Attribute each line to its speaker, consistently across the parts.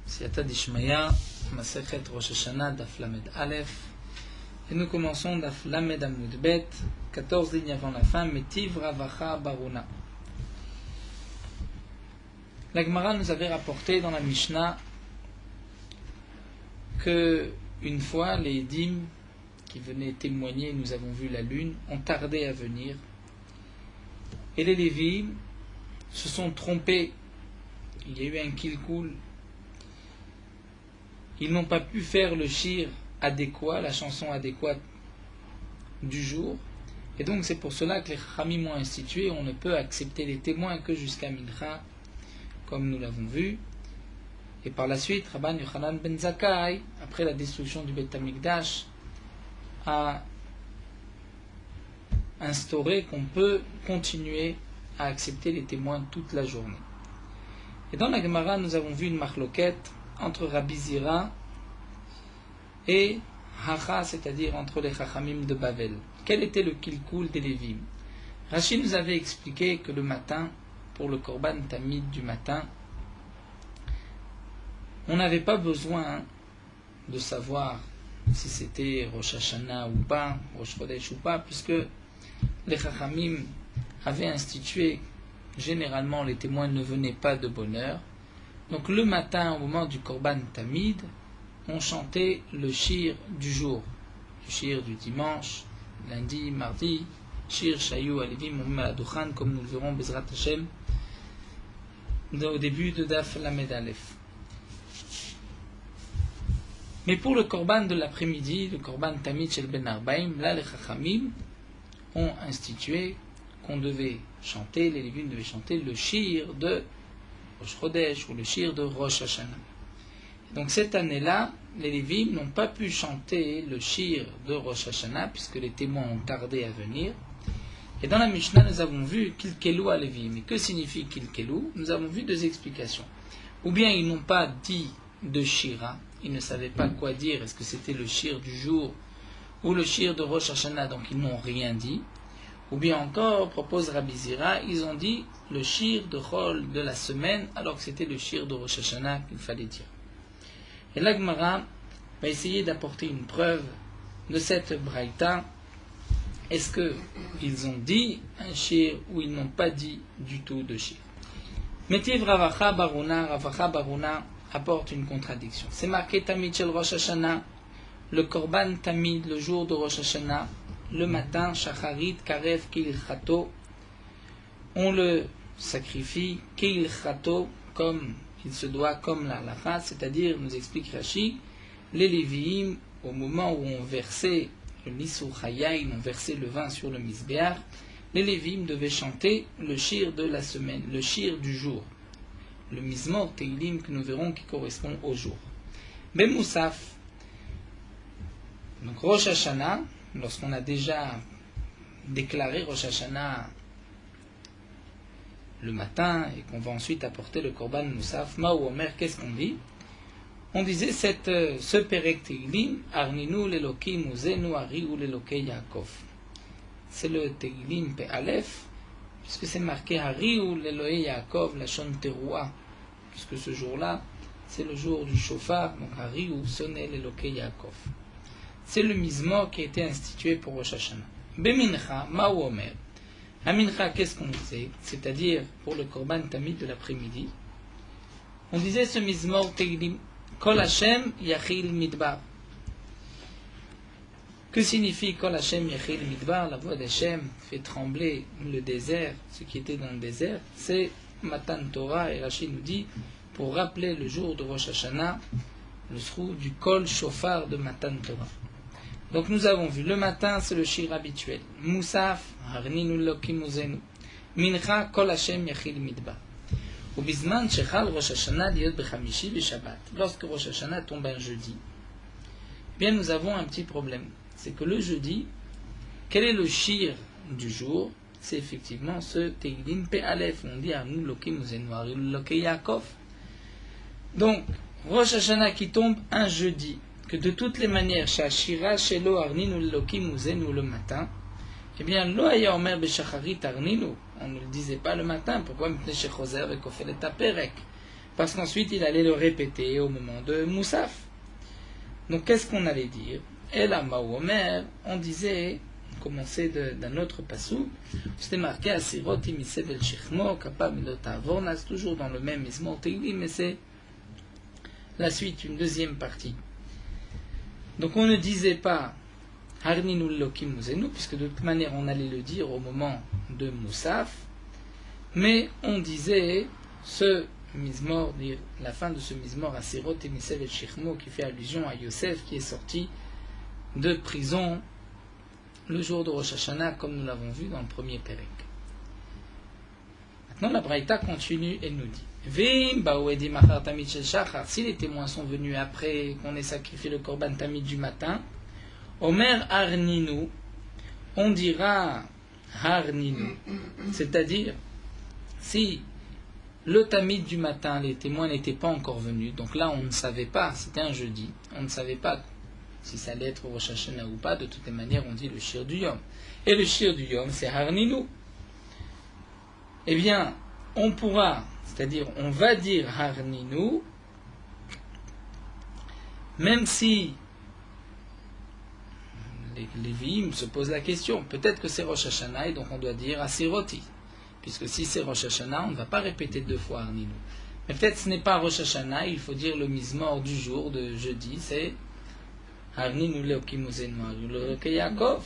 Speaker 1: Siyata Dishmaya, Masechet Rosh Hashanah, Daf Lamed Aleph. Et nous commençons Daf Lamed Amud Bet, 14 lignes avant la fin, Metiv Ravacha Baruna. La Gemara nous avait rapporté dans la Mishnah que une fois les Edim qui venaient témoigner, nous avons vu la lune, ont tardé à venir. Et les Lévi se sont trompés. Il y a eu un kilkoul. Ils n'ont pas pu faire le shir adéquat, la chanson adéquate du jour. Et donc c'est pour cela que les Chachamim ont institué, on ne peut accepter les témoins que jusqu'à Mincha, comme nous l'avons vu. Et par la suite, Rabban Yochanan ben Zakkai, après la destruction du Beth Amikdash, a instauré qu'on peut continuer à accepter les témoins toute la journée. Et dans la Gemara, nous avons vu une marloquette entre Rabbi Zira et Hacha, c'est-à-dire entre les Chachamim de Bavel. Quel était le kilkoul des Lévim? Rashi nous avait expliqué que le matin, pour le Korban Tamid du matin, on n'avait pas besoin de savoir si c'était Rosh Hashanah ou pas, Rosh Chodesh ou pas, puisque les Chachamim avaient institué, généralement les témoins ne venaient pas de bonne heure. Donc le matin, au moment du Korban Tamid, on chantait le shir du jour, le shir du dimanche, lundi, mardi, shir, shayou, alevim, Adukhan, comme nous le verrons, Bezrat Hashem, au début de Daf Lamed Aleph. Mais pour le Korban de l'après-midi, le Korban Tamid Shel Ben Arbaim, là les Chachamim ont institué qu'on devait chanter, les Lévim devaient chanter le shir de Rosh Chodesh ou le shir de Rosh Hashanah. Donc cette année-là, les Lévim n'ont pas pu chanter le shir de Rosh Hashanah puisque les témoins ont tardé à venir. Et dans la Mishnah, nous avons vu Kilkelu à Lévim. Et que signifie Kilkelu? Nous avons vu deux explications. Ou bien ils n'ont pas dit de shira, ils ne savaient pas quoi dire, est-ce que c'était le shir du jour ou le shir de Rosh Hashanah, donc ils n'ont rien dit. Ou bien encore, propose Rabbi Zira, ils ont dit le shir de Chol de la semaine, alors que c'était le shir de Rosh Hashanah qu'il fallait dire. Et la Gemara va essayer d'apporter une preuve de cette braïta. Est-ce qu'ils ont dit un shir ou ils n'ont pas dit du tout de shir? Metiv Ravacha Baruna apporte une contradiction. C'est marqué Tamid Shel Rosh Hashanah, le Korban Tamid, le jour de Rosh Hashanah, le matin, Shacharit, Karev, Keil Chato, on le sacrifie, Keil Chato, comme il se doit, comme la halakha, c'est-à-dire, nous explique Rashi, les Lévi'im, au moment où on versait le Nisur Chayayin, on versait le vin sur le Misbéach, les Lévi'im devaient chanter le shir de la semaine, le shir du jour, le Mizmor Teilim que nous verrons qui correspond au jour. Ben Moussaf, donc Rosh Hashanah, lorsqu'on a déjà déclaré Rosh Hashanah le matin et qu'on va ensuite apporter le Korban Moussaf, Ma'u Omer, qu'est-ce qu'on dit? On disait ce Perek Teilim, Arninu l'Elokim Uzenu Ariu l'Elokei Yaakov. C'est le Teilim Pe Aleph, puisque c'est marqué Ariu l'Elokei Yaakov, la Shon Teruah, puisque ce jour-là, c'est le jour du shofar, donc Ariu sonnait l'Elokei Yaakov. C'est le Mizmor qui a été institué pour Rosh Hashanah. Bemincha, Ma'u Omer. À Mincha, qu'est-ce qu'on disait? C'est-à-dire, pour le Korban Tamid de l'après-midi, on disait ce Mizmor Teilim, Kol Hashem Yachil Midbar. Que signifie Kol Hashem Yachil Midbar? La voix d'Hashem fait trembler le désert, ce qui était dans le désert. C'est Matan Torah, et Rashi nous dit, pour rappeler le jour de Rosh Hashanah, le srou du Kol Shofar de Matan Torah. Donc nous avons vu, le matin c'est le shir habituel. Moussaf, Harninu Lokim Uzenu. Mincha, Kol Hashem Yachil Midbar. Au Bizman, Shechal Rosh Hashanah Liot Bechamishi Beshabbat. Lorsque Rosh Hashanah tombe un jeudi, eh bien nous avons un petit problème. C'est que le jeudi, quel est le shir du jour? C'est effectivement ce Teilim Pe Aleph. On dit Arnu Lokim Uzenu, Arnu Lokei Yaakov. Donc, Rosh Hashanah qui tombe un jeudi, que de toutes les manières, Shashira, Shelo, Arninu, Lokim, Uzenu, le matin, eh bien, Lo Haya Omer Beshacharit Arninu, on ne le disait pas le matin, pourquoi Mipnei Shechozer Vekofel et Aperek? parce qu'ensuite il allait le répéter au moment de Moussaf. Donc qu'est-ce qu'on allait dire? Et là, Omer, on disait, on commençait d'un autre passou, c'était marqué Asirot Imisev el Shechmo, Kapam Ilotavona, c'est toujours dans le même Mizmor Teilim, mais c'est la suite, une deuxième partie. Donc on ne disait pas Harninu Lokim Muzenu, puisque de toute manière on allait le dire au moment de Moussaf, mais on disait ce Mizmor, la fin de ce Mizmor Asirot Imisev el Shechmo, qui fait allusion à Yosef qui est sorti de prison le jour de Rosh Hashanah, comme nous l'avons vu dans le premier Pérec. Maintenant la Braïta continue et nous dit Vim Baouedi Machar Tamid Shel Shachar, si les témoins sont venus après qu'on ait sacrifié le Korban Tamid du matin, Omer Harninu, on dira Harninu, c'est-à-dire si le Tamid du matin, les témoins n'étaient pas encore venus, donc là on ne savait pas, c'était un jeudi, on ne savait pas si ça allait être Rosh Hashanah ou pas, de toutes les manières on dit le Shir du Yom. Et le Shir du Yom c'est Harninu. Eh bien, on pourra, c'est-à-dire on va dire Harninu, même si les Lévi'im se posent la question, peut-être que c'est Rosh Hashanah et donc on doit dire Asiroti, puisque si c'est Rosh Hashanah, on ne va pas répéter deux fois Harninu. Mais peut-être ce n'est pas Rosh Hashanah, il faut dire le Mizmor du jour de jeudi, c'est Harninu Leokim Muzenu Harninu Yaakov.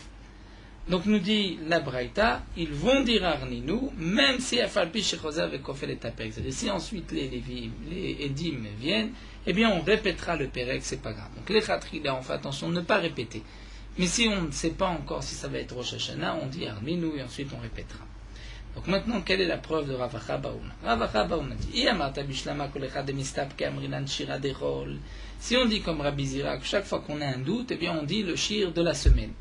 Speaker 1: Donc nous dit la Braïta, ils vont dire Harninu, même si Afalpi Shechosa avec Kofel et Tapek. C'est-à-dire si ensuite les Edim viennent, eh bien on répétera le Pérek, c'est pas grave. Donc les Khatrila, on fait attention de ne pas répéter. Mais si on ne sait pas encore si ça va être Rosh Hashanah, on dit Harninu et ensuite on répétera. Donc maintenant, quelle est la preuve de Rav Acha Baouna? Rav Acha Baouna dit si on dit comme Rabbi Zira que chaque fois qu'on a un doute, eh bien on dit le shir de la semaine.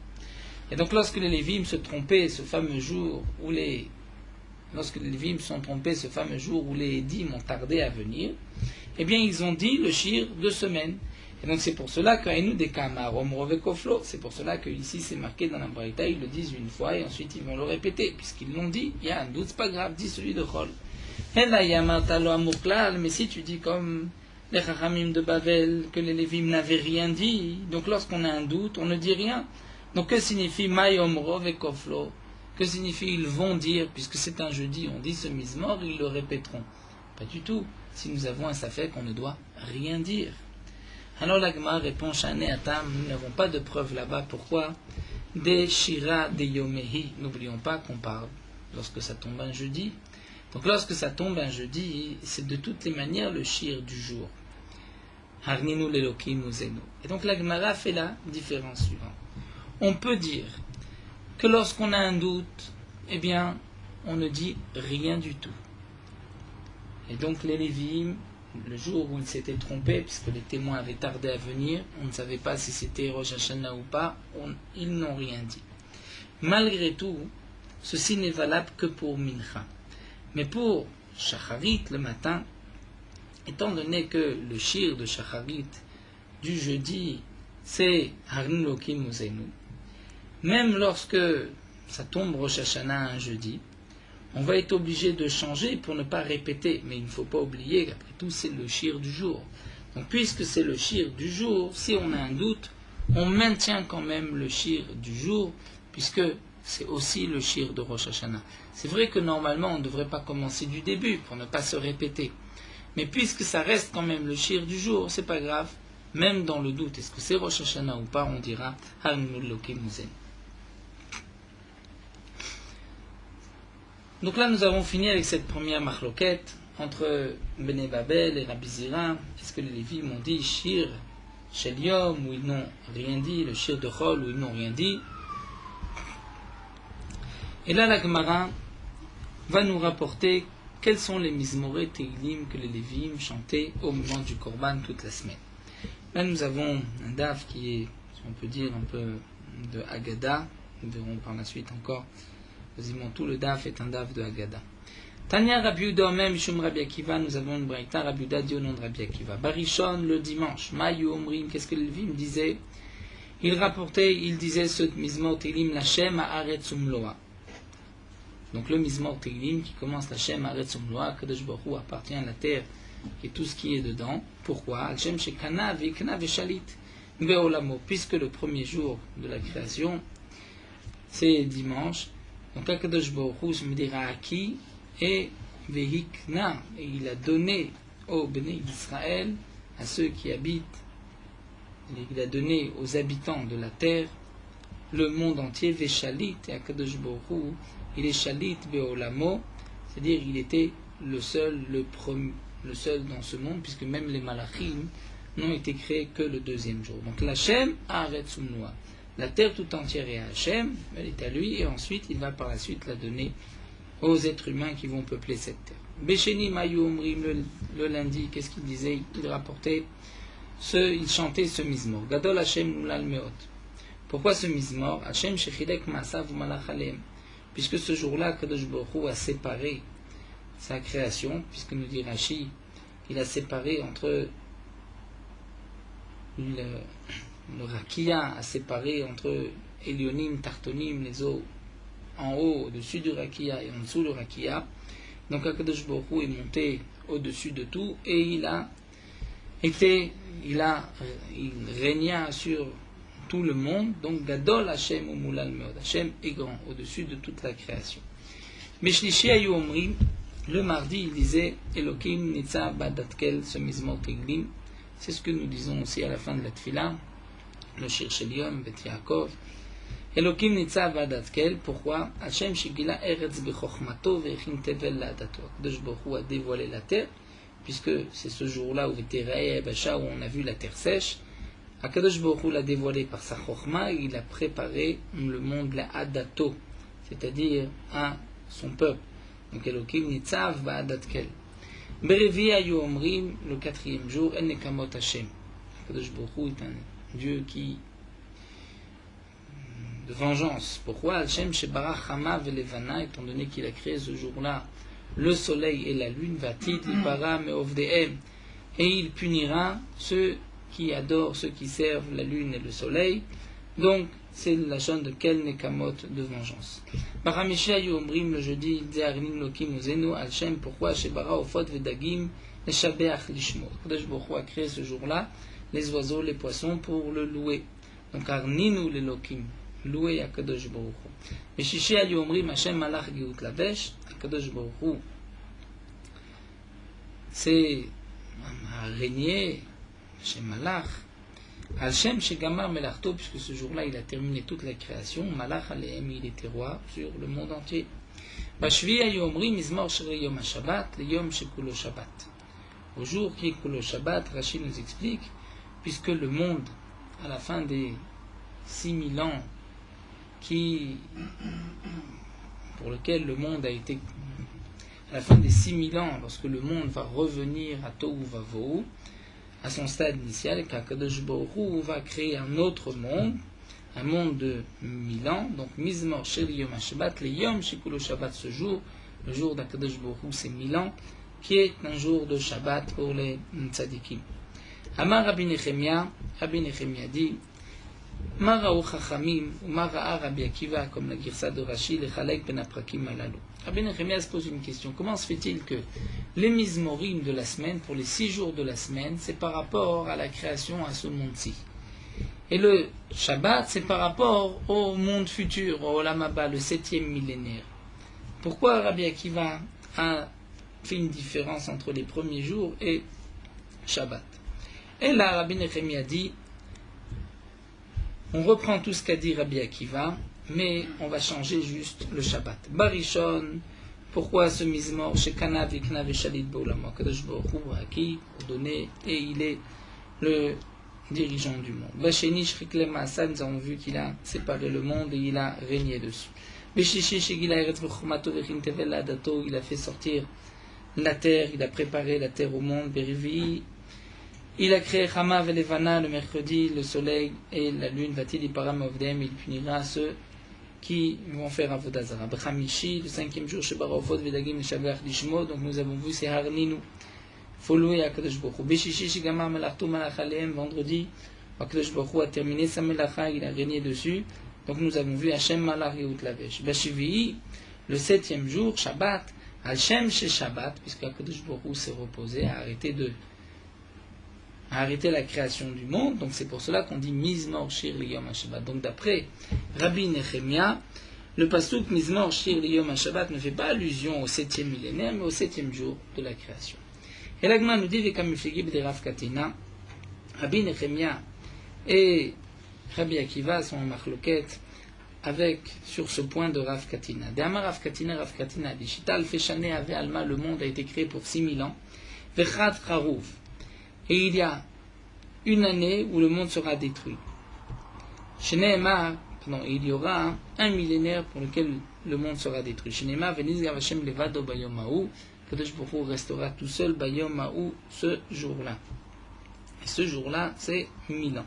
Speaker 1: Et donc lorsque les Lévim se trompaient ce fameux jour où les Edim ont tardé à venir, eh bien ils ont dit le shir de semaine. Et donc c'est pour cela qu'Aïnou des Kamar, Omrovekoflo, c'est pour cela que ici c'est marqué dans la Braïta, ils le disent une fois et ensuite ils vont le répéter, puisqu'ils l'ont dit, il y a un doute, c'est pas grave, dis celui de Chol. Mais si tu dis comme les Chachamim de Bavel, que les Lévim n'avaient rien dit, donc lorsqu'on a un doute, on ne dit rien. Donc que signifie May Omrovekoflo? Que signifie ils vont dire, puisque c'est un jeudi, on dit ce Mizmor, ils le répéteront. Pas du tout. Si nous avons un safek, on ne doit rien dire. Alors la Gemara répond Shane Atam, nous n'avons pas de preuve là-bas. Pourquoi? Des Shira de Yomehi. N'oublions pas qu'on parle lorsque ça tombe un jeudi. Donc lorsque ça tombe un jeudi, c'est de toutes les manières le shir du jour. Harninu lelokim uzenu. Et donc la Gemara fait la différence suivante. On peut dire que lorsqu'on a un doute, eh bien, on ne dit rien du tout. Et donc les Lévi'im, le jour où ils s'étaient trompés, puisque les témoins avaient tardé à venir, on ne savait pas si c'était Rosh Hashanah ou pas, ils n'ont rien dit. Malgré tout, ceci n'est valable que pour Mincha. Mais pour Shacharit, le matin, étant donné que le shir de Shacharit du jeudi, c'est Harninu Lokim Muzenu, même lorsque ça tombe Rosh Hashanah un jeudi, on va être obligé de changer pour ne pas répéter. Mais il ne faut pas oublier qu'après tout, c'est le shir du jour. Donc puisque c'est le shir du jour, si on a un doute, on maintient quand même le shir du jour, puisque c'est aussi le shir de Rosh Hashanah. C'est vrai que normalement, on ne devrait pas commencer du début pour ne pas se répéter. Mais puisque ça reste quand même le shir du jour, c'est pas grave. Même dans le doute, est-ce que c'est Rosh Hashanah ou pas, on dira Harninu Lokim Muzenu. Donc là, nous avons fini avec cette première marloquette entre Bnei Babel et Rabbi Zira. Est-ce que les Lévi'im ont dit Shir Shel Yom, où ils n'ont rien dit, le Shir de Chol, où ils n'ont rien dit. Et là, la Gemara va nous rapporter quels sont les Mizmoré Teilim que les Lévi'im chantaient au moment du Korban toute la semaine. Là, nous avons un daf qui est, si on peut dire, un peu de Haggadah. Nous verrons par la suite encore. Quasiment tout le daf est un daf de Haggadah. Tanya Rabbi Yehuda même Mishum Rabbi Akiva, nous avons une braïta Rabbi Yehuda dit au nom de Rabbi Akiva. Barishon le dimanche, Mayu Omrim, qu'est-ce que le Lévi'im disait? Il disait ce Mizmor Teilim Lachem Haaretz Umloa. Donc le Mizmor Teilim qui commence Lachem Haaretz Umloa, Kadosh Baruch Hu appartient à la terre et tout ce qui est dedans. Pourquoi? Al-Shem Shekana Vikna Veshalit Beolamo, puisque le premier jour de la création, c'est dimanche. Donc Akadosh Baruch Hu me dira à qui et Vehikna, et il a donné au Béné Israël, à ceux qui habitent, il a donné aux habitants de la terre le monde entier, Veshalit, et Akadosh Baruch Hu, il est Shalit Beolamo, c'est-à-dire il était le seul dans ce monde, puisque même les Malachim n'ont été créés que le deuxième jour. Donc l'Hachem Haaretz Umnoa. La terre tout entière est à Hachem, elle est à lui, et ensuite il va par la suite la donner aux êtres humains qui vont peupler cette terre. Besheni Mayu Omrim, le lundi, qu'est-ce qu'il disait? Il rapportait, il chantait ce mizmor. Gadol Hachem Ulal Meot. Pourquoi ce mizmor? Hachem Shechilek Maasav Umalach Aleem. Puisque ce jour-là, Kadosh Baruch Hu a séparé sa création, puisque nous dit Rashi, il a séparé entre le Rakia a séparé entre Elionim, Tartonim, les eaux en haut, au-dessus du Rakia et en dessous du Rakia. Donc Akadosh Baruch Hu est monté au-dessus de tout et il régna sur tout le monde. Donc Gadol Hashem Umulal Meod. Hashem est grand, au-dessus de toute la création. Meshlishi Ayu Omrim, le mardi, il disait Elokim Nitza Badatkel, ce mizmor Teglim. C'est ce que nous disons aussi à la fin de la Tfila, le Shir Shel Yom, Bet Yaakov. Elokim Nitza Badatkel, pourquoi? Hashem Shigila Eretz Bechochmato Vechin Tevel Ladato. Akadosh Baruch Hu a dévoilé la terre, puisque c'est ce jour-là où V'terei Basha, où on a vu la terre sèche. Akadosh Baruch Hu l'a dévoilé par sa Chochma, et il a préparé le monde la Adato, c'est-à-dire à son peuple. Donc Elokim Nitzav Ba'adatkel. Berevi Ayu Omrim, le quatrième jour, En Nekamot Hashem. Akadosh Baruch Hu est un Dieu de vengeance. Pourquoi? Hashem Shebarach Hama Velevana, étant donné qu'il a créé ce jour-là le soleil et la lune, Vatid Lipara Meovdehem, et il punira ceux qui adorent, ceux qui servent la lune et le soleil. Donc c'est la chaîne de quel Nekamot de vengeance. Baramisha Yomrim, le jeudi, Zearnim Lokim Uzenu Al-Shem, pourquoi Shebara Ofot Vedagim Neshabeach Lishmo. Kadosh Baruch Hu a créé ce jour-là les oiseaux, les poissons pour le louer. Donc Arninu le Lokim, louer à Kadosh Baruch Hu. Meshishi Yomrim Hashem Malach Geut Lavesh, Kadosh Baruch Hu c'est a régné, Hashem Malach. Al-Shem Shegamar Melarto, puisque ce jour-là il a terminé toute la création, Malach Aleem, il était roi sur le monde entier. Bashvi Ayomri Mizmor Shri Yom HaShabbat, le Yom Shekulo Shabbat. Au jour qui est Kulo Shabbat, Rachid nous explique, puisque le monde, à la fin des 6000 ans, pour lequel le monde a été, à la fin des 6000 ans, lorsque le monde va revenir à Tohu Vavohu, à son stade initial, et qu'Akadosh Baruch Hu va créer un autre monde, un monde de 1000 ans, donc Mizmor Shel Yom HaShabbat, le Yom Shekulo Shabbat, ce jour, le jour d'Akadosh Baruch Hu, c'est 1000 ans, qui est un jour de Shabbat pour les tzadikim. Amar Rabbi Nechemia dit, Mara'u Chachamim, ou Mara'a Rabbi Akiva, comme la Girsa de Rashi, le Chalek ben Aprakim Alalu. Rabbi Nechemia se pose une question. Comment se fait-il que les Mizmorim de la semaine, pour les 6 jours de la semaine, c'est par rapport à la création à ce monde-ci? Et le Shabbat, c'est par rapport au monde futur, au Olam Haba, le 7e millénaire. Pourquoi Rabbi Akiva a fait une différence entre les premiers jours et Shabbat? Et là, Rabbi Nechemia dit, on reprend tout ce qu'a dit Rabbi Akiva, mais on va changer juste le Shabbat. Barishon, pourquoi ce mizmor chez Kana Vikna Veshalit Beolamo? Kadosh Baruch Hu a qui donné et il est le dirigeant du monde. Basheni Shrikle Masa, nous avons vu qu'il a séparé le monde et il a régné dessus. Beshishi Shegila Eretz V'Chomato V'Chin Tevel Ladato, il a fait sortir la terre, il a préparé la terre au monde. Berivi, il a créé Chama Velevana le mercredi, le soleil et la lune. Va-t-il y param ovdem, il punira ceux qui vont faire Avodah Zara. B'chamishi, le 5e jour, Shebara Ofot Vedagim Neshabeach Lishmo, donc nous avons vu c'est Harninu, faut louer Akadosh Baruch Hu. Beshishi Shigamar Melarto Malach Aleem, vendredi, Akadosh Baruch Hu a terminé sa melacha, il a régné dessus, donc nous avons vu Hashem Malach Yeut Lavesh. Bashivi, le 7e jour, Shabbat, Al-Shem chez Shabbat, puisque Akadosh Baruch Hu s'est reposé, a arrêté la création du monde, donc c'est pour cela qu'on dit Mizmor Shir Liyom HaShabbat. Donc d'après Rabbi Nechemia, le pasuk Mizmor Shir Liyom HaShabbat ne fait pas allusion au 7e millénaire, mais au 7e jour de la création. Et l'Agma nous dit Vekamiflegi b'de Rav Katina, Rabbi Nechemia et Rabbi Akiva sont en machloket avec sur ce point de Rav Katina. D'Amar Rav Katina dit Shita alfe shane ave alma, le monde a été créé pour 6000 ans. Vechad charuv, et il y a une année où le monde sera détruit. Shneema, il y aura un millénaire pour lequel le monde sera détruit. Shneema venizgav Hashem levado bayom ha'u, Kadosh Baruch Hu restera tout seul bayom ha'u ce jour-là. Et ce jour-là, c'est 1000 ans.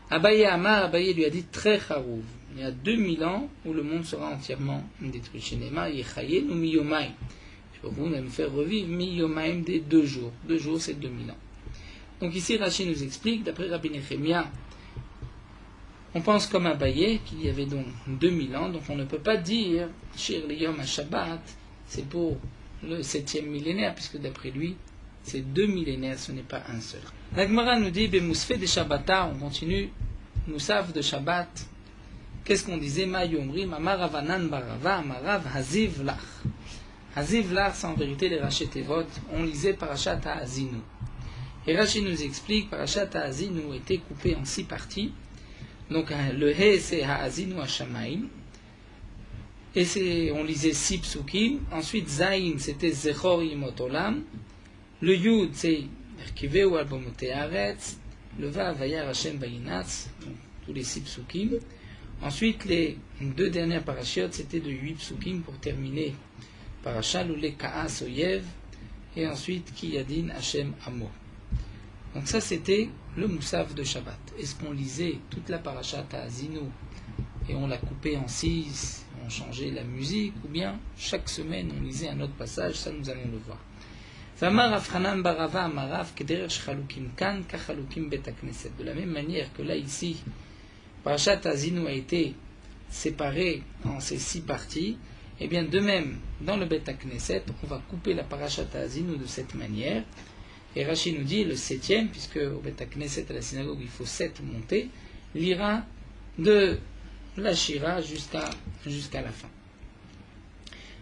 Speaker 1: Abaye Amar, Abaye lui a dit très charouv. Il y a 2000 ans où le monde sera entièrement détruit. Shenema yechaye nu miyomaim. Vous allez nous faire revivre miyomaim des 2 jours. 2 jours, c'est 2000 ans. Donc ici, Rashi nous explique, d'après Rabbi Nechemia, on pense comme Abaye qu'il y avait donc 2000 ans, donc on ne peut pas dire Shir Liyom HaShabbat, c'est pour le 7e millénaire, puisque d'après lui, c'est 2 millénaires, ce n'est pas un seul. La Gemara nous dit, Bemousfe de Shabbata, on continue, Moussaf de Shabbat. Qu'est-ce qu'on disait? Ma yomrim, Amar Avanan Barava, Amarav Haziv Lach. Haziv Lach, c'est en vérité les Rachet Tevot, on lisait Parashat HaAzinu. Et Rashi nous explique, Parashat HaAzinu était coupé en 6 parties. Donc le He, c'est HaAzinu HaShamayim. Et on lisait 6 psukim. Ensuite, Zayin, c'était Zechor Yimot Olam. Le Yud, c'est Erkiveu Albomote Haaretz. Le Vav, Vayar Hashem Vayinatz. Tous les 6 psukim. Ensuite, les 2 dernières parachiotes, c'était de 8 psukim pour terminer Parashat Lule Ka'as Oyev. Et ensuite, Kiyadin Hashem Amo. Donc ça, c'était le Moussaf de Shabbat. Est-ce qu'on lisait toute la Parashat HaAzinu et on l'a coupé en 6, on changeait la musique, ou bien chaque semaine on lisait un autre passage? Ça, nous allons le voir. De la même manière que là, ici, Parashat HaAzinu a été séparé en ces 6 parties, et bien de même, dans le Bet HaKnesset, on va couper la Parashat HaAzinu de cette manière. Et Rashi nous dit, le 7e, puisque au Bet HaKnesset, à la synagogue, il faut 7 montées, lira de la Shira jusqu'à la fin.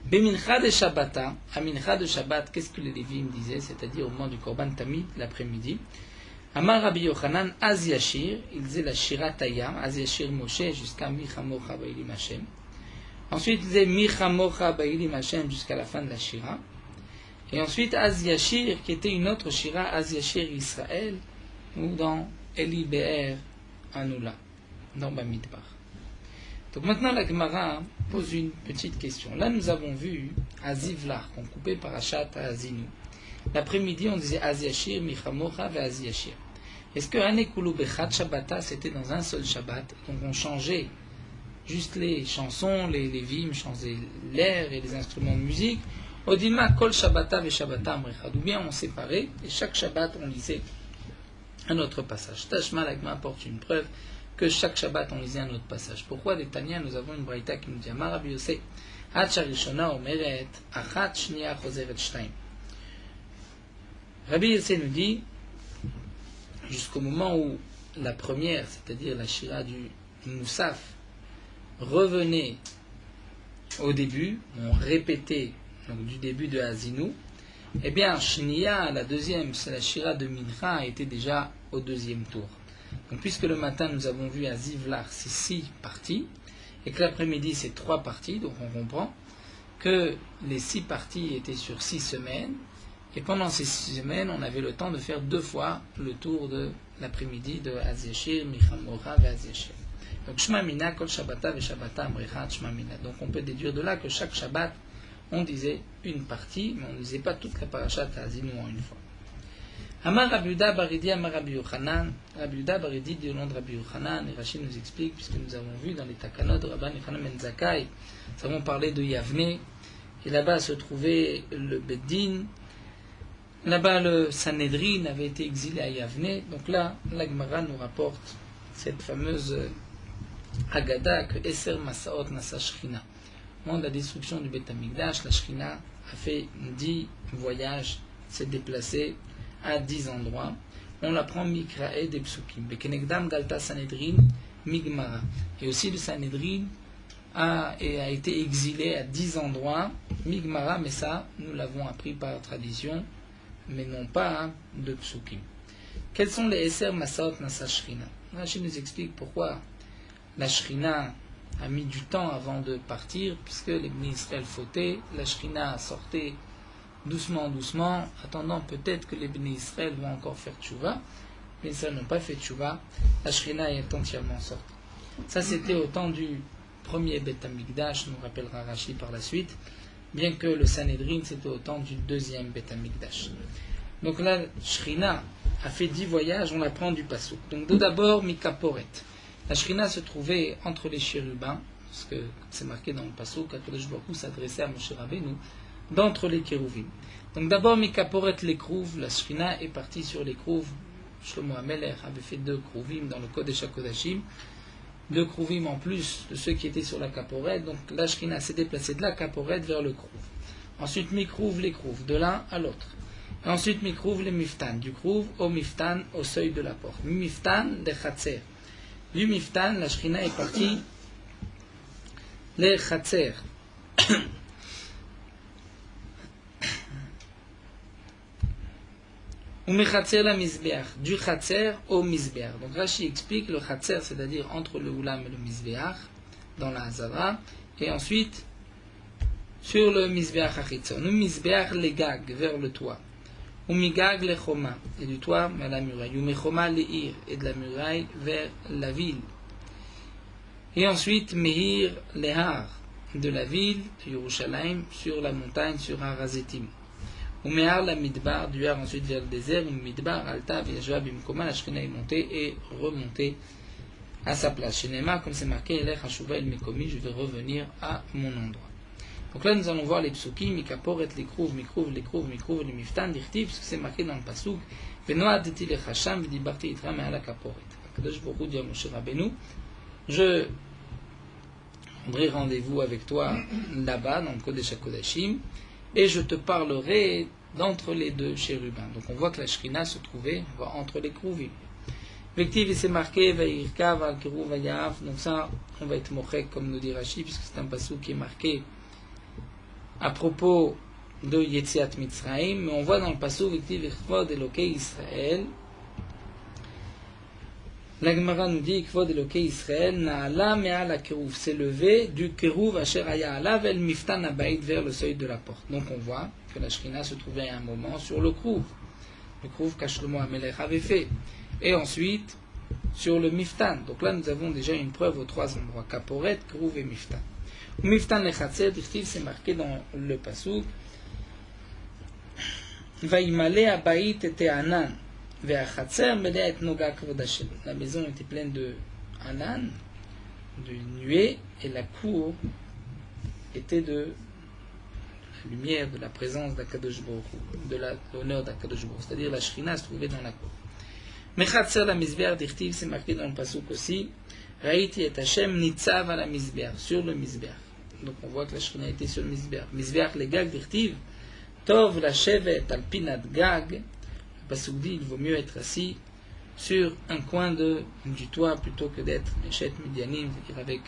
Speaker 1: Bemincha de Shabbata, à Mincha de Shabbat, qu'est-ce que les Lévim disaient, c'est-à-dire au moment du Korban Tamid, l'après-midi? Amar Rabbi Yochanan, Az Yashir, il disait la Shira Tayam, Az Yashir Moshe, jusqu'à Michamocha Ba'ilim Hashem. Ensuite, il disait Michamocha Ba'ilim Hashem jusqu'à la fin de la Shira. Et ensuite, Az Yashir, qui était une autre Shira, Az Yashir Israël, ou dans Eli Be'er Anula, dans Bamidbar. Donc maintenant, la Gemara pose une petite question. Là, nous avons vu Aziv Lach, qu'on coupait Parashat HaAzinu. L'après-midi, on disait Az Yashir, Michamocha ve Az Yashir. Est-ce que Hanekulu Bechat Shabbata, c'était dans un seul Shabbat? Donc on changeait juste les chansons, les Lévim, changeait l'air et les instruments de musique. Odima kol Shabbata ve Shabbata amrechad. Ou bien on séparait et chaque Shabbat on lisait un autre passage. Tashma l'Agma apporte une preuve que chaque Shabbat on lisait un autre passage. Pourquoi des Tanya, nous avons une braïta qui nous dit Amar Rabbi Yosef Ad Sharishona omeret achat shnia chozeret shtaim. Rabbi Yosef nous dit jusqu'au moment où la première, c'est-à-dire la Shira du Moussaf, revenait au début, on répétait donc du début de Hazinu, eh bien, Shnia, la deuxième, c'est la Shira de Mincha, était déjà au 2e tour. Donc, puisque le matin, nous avons vu Aziv Lach, c'est 6 parties, et que l'après-midi, c'est 3 parties, donc on comprend que les 6 parties étaient sur 6 semaines, et pendant ces 6 semaines, on avait le temps de faire 2 fois le tour de l'après-midi de Az Yashir, Michamocha et Az Yashir. Donc, Shma Mina, Kol Shabbata ve Shabbata Amrechat Shma Mina. Donc, on peut déduire de là que chaque Shabbat, on disait une partie, mais on ne disait pas toute la Parashat HaAzinu en une fois. Amar Rabbi Yehuda Baridi, Amar Rabbi Yochanan. Rabbi Yehuda Baridi dit au nom de Rabbi Yochanan, et Rachid nous explique, puisque nous avons vu dans les Takanot de Rabban Yochanan Ben Zakkai, nous avons parlé de Yavne, et là-bas se trouvait le Beddin, là-bas le Sanhedrin avait été exilé à Yavne, donc là, la Gemara nous rapporte cette fameuse Haggadah que Eser Masaot Nasa Shechina. Au moment de la destruction du Beth Amikdash, la Shechina a fait 10 voyages, s'est déplacé à 10 endroits. On l'apprend Mikrae des Psukim. Bekenegdam Galta Sanhedrin Migmara. Et aussi le Sanhedrin a été exilé à 10 endroits. Migmara, mais ça, nous l'avons appris par tradition, mais non pas de Psukim. Quels sont les Eser Masaot Nasa Shrina? Rachid nous explique pourquoi la Shrina a mis du temps avant de partir, puisque les Bnei Israël fautaient, la Shrina sortait doucement, attendant peut-être que les Bnei Israël vont encore faire tchouva. Les Bnei Israël n'ont pas fait tchouva, la Shrina est entièrement sortie. Ça, c'était au temps du premier Beth Amikdash, nous rappellera Rashi par la suite, bien que le Sanhedrin, c'était au temps du deuxième Beth Amikdash. Donc la Shrina a fait 10 voyages, on l'apprend du Passouk. Donc tout d'abord, Mikaporet. La Shrina se trouvait entre les chérubins, parce que c'est marqué dans le Passouk, Akadosh Baruch Hu s'adressait à Moshe Rabbeinu, d'entre les kérouvim. Donc d'abord, Mikaporet l'écrouve, la Shrina est partie sur l'écrouve. Shlomo HaMelech avait fait 2 krouvim dans le Kodesh HaKodashim, 2 krouvim en plus de ceux qui étaient sur la Kaporet. Donc la Shrina s'est déplacée de la Kaporet vers le krouv. Ensuite, Mikrouv l'écrouve, de l'un à l'autre. Et ensuite, Mikrouv les Miftan, du krouv au Miftan, au seuil de la porte. Miftan les Chatzer. Du Miftan, la Shrina est partie les Chatzer. Ou Mechatzer la Mizbeach, du Chatzer au Mizbeach. Donc Rashi explique le Chatzer, c'est-à-dire entre le Oulam et le Mizbeach, dans la Hazara, et ensuite sur le Mizbeach Achitzon. Ou Mizbeach les Gag, vers le toit. Ou Migag les Choma, et du toit vers la muraille. Ou Mechoma les Ir, et de la muraille vers la ville. Et ensuite Mehir les Har, de la ville de Yerushalayim, sur la montagne, sur Harazetim. Ou Mehar la Midbar, du Har ensuite vers le désert. Ou Midbar, Alta, Viajwa, Bimkoma, la Shekhinah est montée et remontée à sa place. Chez Neymar, comme c'est marqué, Elech Hashuva El Mekomi, je vais revenir à mon endroit. Donc là, nous allons voir les psukim, Mikaporet, l'écrouve, Mikrouv, le Miftan, d'Irtiv, parce que c'est marqué dans le pasuk. Venoa deti le Hacham, v'dibarti itra me'ala Kaporet. Akadosh Baruch Hu dit à Moshe Rabbeinu, je prendrai rendez-vous avec toi là-bas, dans le Kodesh HaKodashim, et je te parlerai d'entre les 2 chérubins. Donc on voit que la Shrina se trouvait entre les krouvim. Effectivement, c'est marqué, Va'irka, Va'alkeru, Va'yaf. Donc ça, on va être mochek, comme nous dit Rashi, puisque c'est un pasuk qui est marqué à propos de Yetziat Mitzrayim, mais on voit dans le pasuk Kvod Elokei Israël. La Gemara nous dit Kvod Elokei Israël Na'ala me'al hakeruv, s'est levé du keruv asher haya alav el miftan habayit, vers le seuil de la porte. Donc on voit que la Shrina se trouvait à un moment sur le krouv qu'Shlomo HaMelech avait fait, et ensuite sur le miftan. Donc là nous avons déjà une preuve aux 3 endroits, Kaporet, krouv et miftan. Miftan lechatzer, c'est marqué dans le pasuk. Vaïmale abayit était anan, ve'achatzer melea et noga kvod Hashem. La maison était pleine de anan, de nuée, et la cour était de la lumière, de la présence d'Akadosh Baruch Hu, de l'honneur d'Akadosh Baruch Hu. C'est-à-dire la Shrina se trouvait dans la cour. Mechatzer la mizbeach d'Irtiv, c'est marqué dans le pasuk aussi. Raïti et Hashem nitzav à la mizbeach, sur le mizbeach. Donc on voit que la Shrina était sur le Mizbeach. Mizbeach les Gag d'Irtiv, Tov la Shevet al Pinat Gag. Le pasuk dit il vaut mieux être assis sur un coin du toit plutôt que d'être Meshet Midianim, c'est-à-dire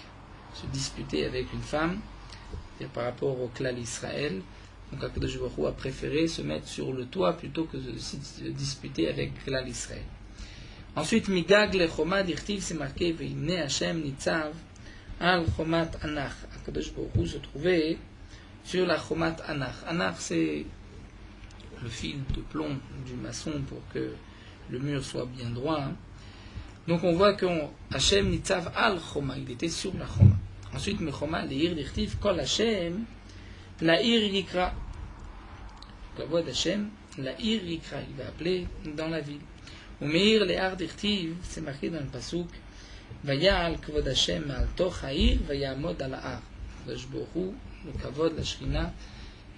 Speaker 1: se disputer avec une femme, c'est-à-dire par rapport au clan Israël. Donc Akadosh Baruch Hu a préféré se mettre sur le toit plutôt que de se disputer avec le clan Israël. Ensuite, Migag le Choma d'Irtiv, c'est marqué Veimne Hashem Nitzav al Chomat Anach. Akadosh Baruch Hu se trouvait sur la Chomat Anach. Anach, c'est le fil de plomb du maçon pour que le mur soit bien droit. Donc on voit que Hashem Nitzav al Choma, il était sur la Choma. Ensuite, Mechoma, l'Ir d'Irtiv, Kol Hashem, la Ir Yikra. La voix d'Hashem, la Ir Yikra, il va appeler dans la ville. Ou Meir, les Ar d'Irtiv, c'est marqué dans le pasuk. Vayal Kvod Hashem al toch ha'ir vayamod al ha'ar. Akadosh Baruch Hu, le Kavod, la Shrina,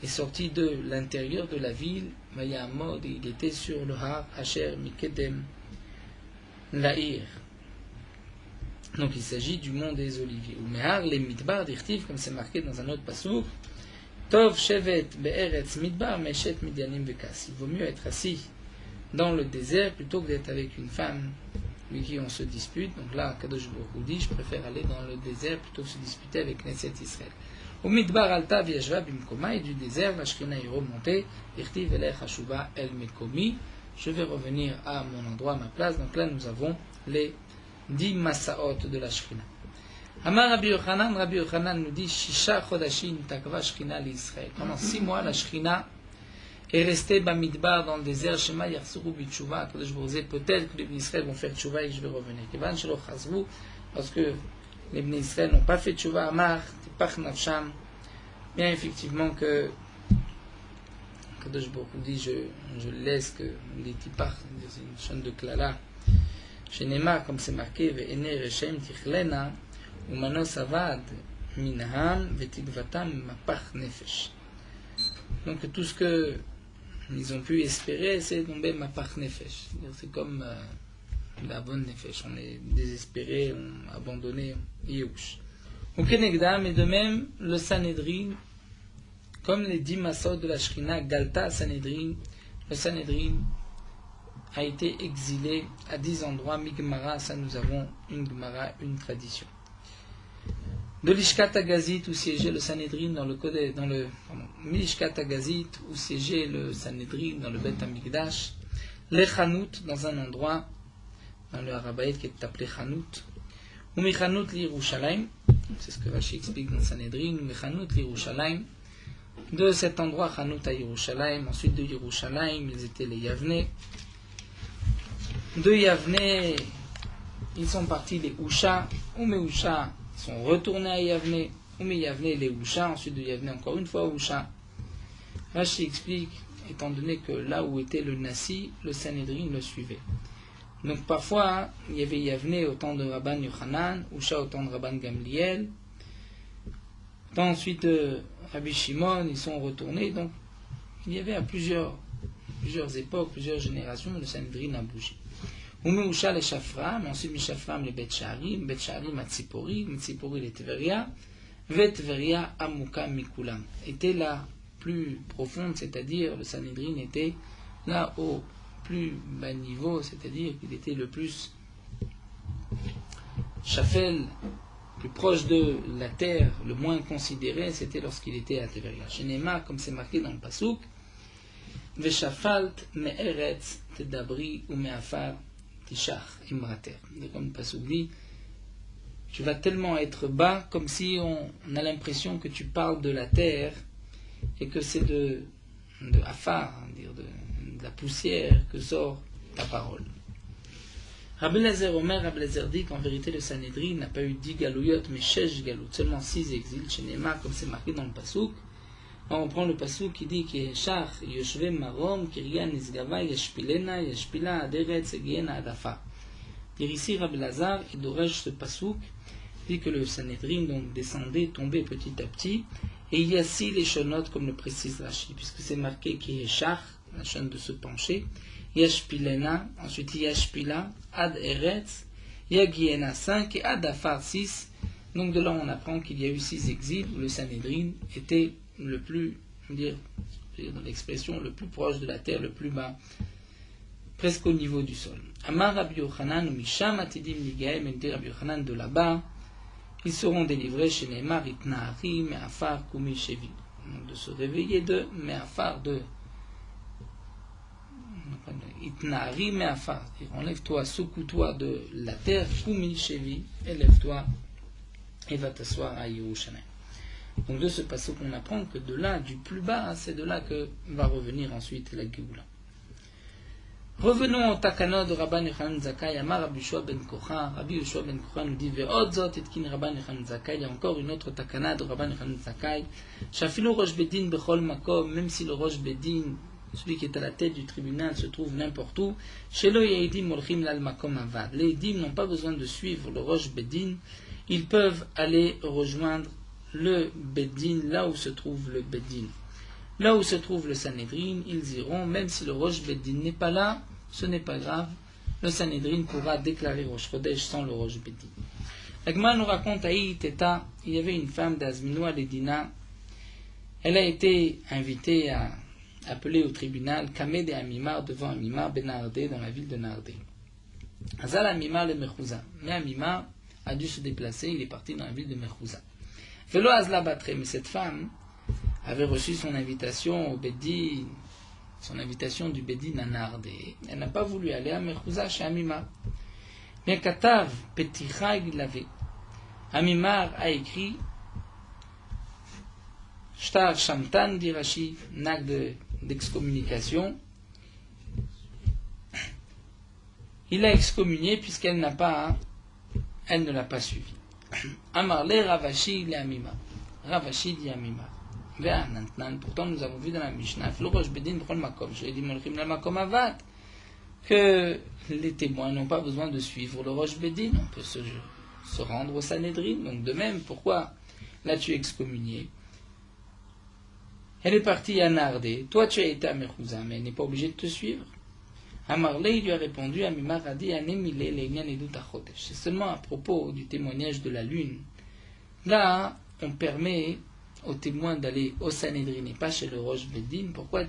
Speaker 1: est sorti de l'intérieur de la ville. Vayamod, il était sur le har Asher Mikedem La'ir. Donc il s'agit du mont des Oliviers. Ou Mehar les Midbar d'Irtiv, comme c'est marqué dans un autre pasuk. Tov shevet be'eretz midbar meshet midyanim vekas. Il vaut mieux être assis dans le désert plutôt que d'être avec une femme avec qui on se dispute. Donc là, Kadosh Baruch Hu dit, je préfère aller dans le désert plutôt que se disputer avec Knesset Israël. Au midbar alta v'yashva bimkoma, et du désert, la Shrina est remontée, irti velech hashuva el mekomi, je vais revenir à mon endroit, à ma place. Donc là, nous avons les 10 masaot de la Shrina. Amar Rabbi Yochanan nous dit, Shisha chodashim takva Shrina l'Israël. Pendant 6 mois, la Shrina est restée bamidbar dans le désert, Shema yarsuru bitshuva, que je vous disais, peut-être que les Bnei Israël vont faire tchouva et je vais revenir. Kevan shelo chazvu, parce que les Bnei Israël n'ont pas fait tchouva, Amar, tipach nafsham, bien effectivement que Kadosh Baruch Hu dit, je laisse que les tipach, c'est une chaîne de klala, chez Neymar, comme c'est marqué, ve'ene reshem tichlena, ou manos avad, minham, vetikvatam, mapach nefesh. Donc tout ce que ils ont pu espérer, c'est tomber mapach nefesh. C'est comme la bonne nefesh. On est désespéré, on a abandonné, yeush. Au Kenegdam, et de même, le Sanhedrin, comme les 10 masot de la Shrina, Galta Sanhedrin, le Sanhedrin a été exilé à 10 endroits. Migmara, ça nous avons une Gemara, une tradition. De l'Ishkat Agazit où siégeait le Sanhedrin dans le Mishkat Agazit où siégeait le Sanhedrin dans le Bet Hamikdash, les Chanout dans un endroit dans le Harabaït qui est appelé Chanout, ou Mechanout l'Yerushalayim, c'est ce que Rashi explique dans le Sanhedrin, ou Mechanout l'Yerushalayim, de cet endroit Chanout à Yerushalayim, ensuite de Yerushalayim ils étaient les Yavne, de Yavne ils sont partis les Usha, ou Meusha sont retournés à Yavne, ou Yavne les Usha, ensuite de Yavne encore une fois Usha. Rashi explique, étant donné que là où était le Nasi, le Sanhedrin le suivait. Donc parfois, il y avait Yavne au temps de Rabban Yochanan, Usha au temps de Rabban Gamliel, ensuite de Rabbi Shimon, ils sont retournés. Donc il y avait à plusieurs époques, plusieurs générations, le Sanhedrin a bougé. Umeusha les Shafram, ensuite Mishafram les Bet Sharim à Tzipori, Tzipori les Tveria, Vetveria Amuka Mikulam. Était la plus profonde, c'est-à-dire le Sanhedrin était là au plus bas niveau, c'est-à-dire qu'il était le plus Shafel, plus proche de la terre, le moins considéré, c'était lorsqu'il était à Tveria. Chez Neymar, comme c'est marqué dans le Pasuk, Veshafalt me'eretz tedabri ou me'afar tishach imrater. Comme le Pasuk dit, tu vas tellement être bas comme si on a l'impression que tu parles de la terre et que c'est de afar, de la poussière que sort ta parole. Rabbi Eliezer Omer, Rabbi Eliezer dit qu'en vérité le Sanhedrin n'a pas eu 10 galouyot mais 6 galouyot, seulement 6 exils chez Neymar comme c'est marqué dans le Pasuk. On prend le pasuk qui dit que Shach Yoshve Marom Kirya Nisgava Yashpilena Yashpila Aderet Giena Adafa. Dire ici Rabbi Lazar qui d'orège ce pasuk dit que le Sanhedrin donc descendait, tombait petit à petit et il y a 6 les shonotes comme le précise Rashi puisque c'est marqué qu'il y a Shach, la chaîne de se pencher, Yashpilena, ensuite Yashpila Ad Eretz Yagiena 5 et Adafar 6. Donc de là on apprend qu'il y a eu 6 exils où le Sanhedrin était le plus, dans l'expression, le plus proche de la terre, le plus bas, presque au niveau du sol. Amar Rabbi Yochanan, Misham Atidim Ligaem, et Rabbi Yochanan de là-bas, ils seront délivrés chez Neymar, Itnahari, Me'afar, Kumi, Shevi. Donc de se réveiller de Me'afar, de Itnahari, Me'afar. Enlève-toi, secoue-toi de la terre, Kumi, Shevi, élève-toi et va t'asseoir à Yerushalayim. Donc de ce passage on apprend que de là, du plus bas, c'est de là que va revenir ensuite la Géoula. Revenons au Takana de Rabban Yochanan Zakkai, Amar Rabbi Yoshua ben Kocha. Rabbi Yoshua ben Kocha nous dit Ve'odzot etkin Rabban Yochanan Zakkai. Il y a encore une autre Takana de Rabban Yochanan Zakkai. Shafilo Rosh Bedin Bechol Makom, même si le Rosh Bedin, celui qui est à la tête du tribunal, se trouve n'importe où, Shelo Yehidim Molchim Lal Makom Avad. Les Yehidim n'ont pas besoin de suivre le Rosh Bedin, ils peuvent aller rejoindre le Bedin, là où se trouve le Bedin. Là où se trouve le Sanhedrin, ils iront, même si le Rosh Bedin n'est pas là, ce n'est pas grave, le Sanhedrin pourra déclarer Rosh Chodesh sans le Rosh Bedin. La Gemara nous raconte à Iteta, il y avait une femme d'Azminoua Ledina, elle a été invitée à appeler au tribunal Kamed et Amimar devant Amimar ben Nardé dans la ville de Nardé. Azal Amimar le Mechouza. Mais Amimar a dû se déplacer, il est parti dans la ville de Mechouza. Velo Azla Batre, mais cette femme avait reçu son invitation au Bédine, son invitation du Bédine à Nardé. Elle n'a pas voulu aller à Mechouza chez Amimar. Mais Katav Peticha l'avait. Amimar a écrit Shtar Shamtan, dit Rashi, un acte d'excommunication. Il l'a excommunié puisqu'elle n'a pas, elle ne l'a pas suivi. Amarle Ravashi le Amimar. Ravashi dit Amimar. Pourtant nous avons vu dans la Mishnah, que les témoins n'ont pas besoin de suivre le Rosh Bedin, on peut se rendre au Sanhedrin. Donc de même, pourquoi l'as-tu excommunié? Elle est partie à Nardé, toi tu as été à Mechouza, mais elle n'est pas obligée de te suivre. Amarle, il lui a répondu, Amimar a dit, c'est seulement à propos du témoignage de la lune. Là, on permet aux témoins d'aller au Sanhedrin et pas chez le Rosh Bedin. Pourquoi?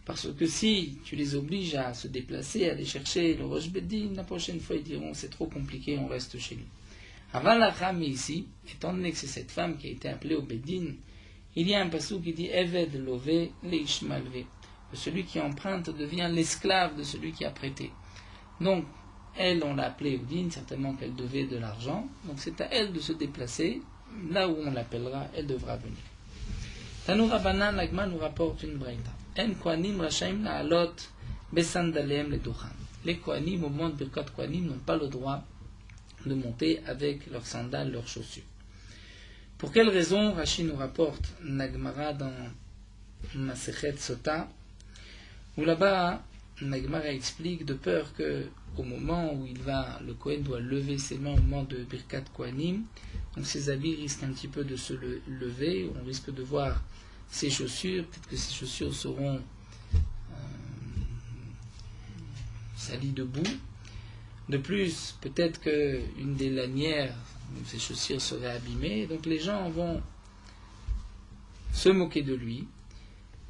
Speaker 1: Parce que si tu les obliges à se déplacer, à aller chercher le Rosh Bedin, la prochaine fois ils diront c'est trop compliqué, on reste chez lui. Avant la femme ici, étant donné que c'est cette femme qui a été appelée au Bedin, il y a un passou qui dit Eved love leishmalve. Celui qui emprunte devient l'esclave de celui qui a prêté. Donc, elle, on l'a appelée au din, certainement qu'elle devait de l'argent. Donc c'est à elle de se déplacer. Là où on l'appellera, elle devra venir. Tanu Rabbanan, l'Agma nous rapporte une braïta. En Kohanim Rashaim La'alot Besandalem le Duchan. Les Kohanim, au moment de Birkat Kohanim, n'ont pas le droit de monter avec leurs sandales, leurs chaussures. Pour quelle raison? Rashi nous rapporte Nagmara dans Masechet Sota, où là-bas, Nagmara explique de peur que au moment où le Kohen doit lever ses mains au moment de Birkat Kohanim, donc ses habits risquent un petit peu de se lever, on risque de voir ses chaussures, peut-être que ses chaussures seront salies de boue. De plus, peut-être qu'une des lanières de ses chaussures serait abîmée, donc les gens vont se moquer de lui.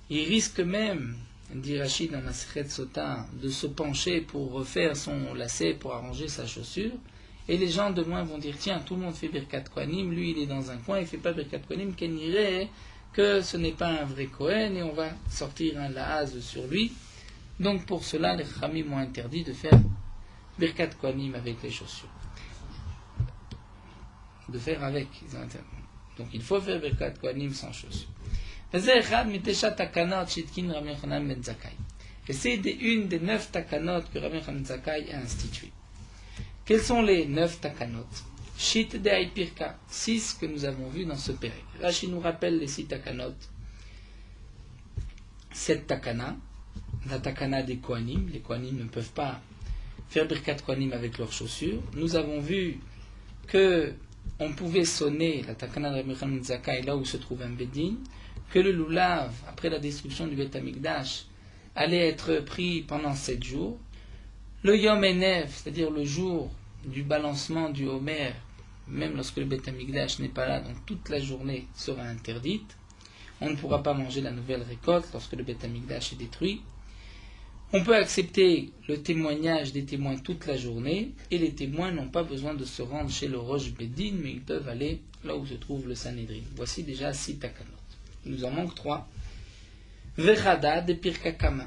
Speaker 1: Il risque même, dit Rachid dans Masechet Sota, de se pencher pour refaire son lacet, pour arranger sa chaussure, et les gens de loin vont dire tiens, tout le monde fait Birkat Kohanim, lui il est dans un coin, il ne fait pas Birkat Kohanim, qu'elle irait que ce n'est pas un vrai Kohen, et on va sortir un lahaz sur lui. Donc pour cela, les Khamim m'ont interdit de faire Birkat Kohanim avec les chaussures. De faire avec, ils ont interdit. Donc il faut faire Birkat Kohanim sans chaussures. Et c'est une des 9 takanot que Rabbi Yochanan ben Zakkai a instituées. Quels sont les 9 takanot? Shit de Aipirka, 6 que nous avons vus dans ce pérec. Rashi nous rappelle les 6 takanot. 7 takana, la takana des Kohanim. Les Kohanim ne peuvent pas faire Birkat Kohanim avec leurs chaussures. Nous avons vu que on pouvait sonner la takana de Rabbi Yochanan ben Zakkai là où se trouve un Bedin, que le loulav, après la destruction du Beth Amikdash, allait être pris pendant 7 jours. Le Yom Enev, c'est-à-dire le jour du balancement du Homer, même lorsque le Beth Amikdash n'est pas là, donc toute la journée sera interdite. On ne pourra pas manger la nouvelle récolte lorsque le Beth Amikdash est détruit. On peut accepter le témoignage des témoins toute la journée, et les témoins n'ont pas besoin de se rendre chez le Rosh Bedin, mais ils peuvent aller là où se trouve le Sanhedrin. Voici déjà 6 takanot. Il nous en manque 3. Vechada de Pirkakama.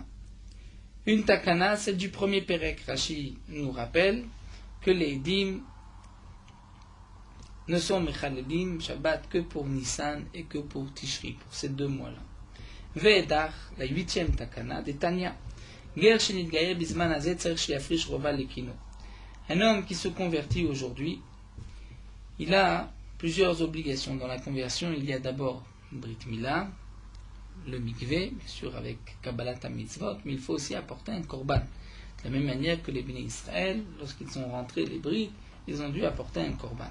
Speaker 1: Une takana, c'est du premier Pérec. Rashi nous rappelle que les Edim ne sont Mechalelim Shabbat que pour Nissan et que pour Tishri, pour ces 2 mois-là. Ve'edach, la 8e takana, de Tanya. Ger Shenit Gayer Bizman Azet Tzarich Shiafrish Rova Lekino. Un homme qui se convertit aujourd'hui, il a plusieurs obligations. Dans la conversion, il y a d'abord Brit Mila, le mikvé, bien sûr avec Kabbalat HaMitzvot, mais il faut aussi apporter un korban. De la même manière que les Béné Israël, lorsqu'ils sont rentrés, les Brits, ils ont dû apporter un korban.